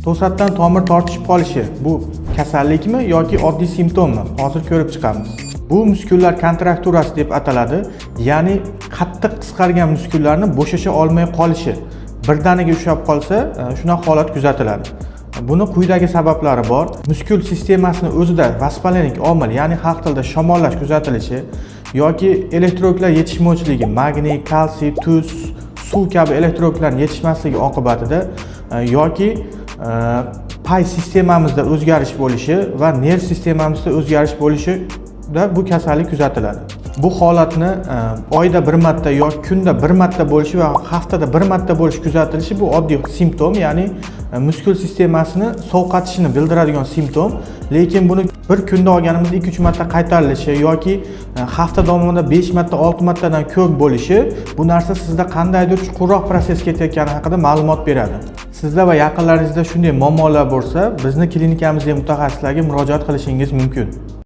To'satdan tomir tortishib qolishi bu kasallikmi yoki oddiy simptommi? Hozir ko'rib chiqamiz. Bu muskullar kontrakturasi deb ataladi, ya'ni qattiq qisqargan muskullarni bo'shasha olmay qolishi. Birdaniga ushlab qolsa, shunaqa holat kuzatiladi. Buni quyidagi sabablari bor. Muskul sistemasini o'zida vaspalenik omil, ya'ni xalq tilida shamollash kuzatilishi yoki elektrolitlar yetishmovchiligi, magniy, kalsiy, tuz, suv kabi elektrolitlarning yetishmasligi oqibatida yoki pay sistemamizda o'zgarish bo'lishi va nerv sistemamizda o'zgarish bo'lishida bu kasallik kuzatiladi. Bu holatni oyda bir marta yoki kunda bir marta bo'lishi va haftada bir marta bo'lishi kuzatilishi bu oddiy simptom, ya'ni muskul sistemasini sovqatishini bildiradigan simptom. Lekin buni bir kunda olganimizda 2-3 marta qaytarilishi yoki hafta davomida 5 marta, 6 martadan ko'p bo'lishi bu narsa sizda qandaydir chuqurroq prosess ketayotgani haqida ma'lumot beradi. Sizda va yaqinlaringizda shunday muammolar bo'lsa, bizni klinikamizdagi mutaxassislarga murojaat qilishingiz mumkin.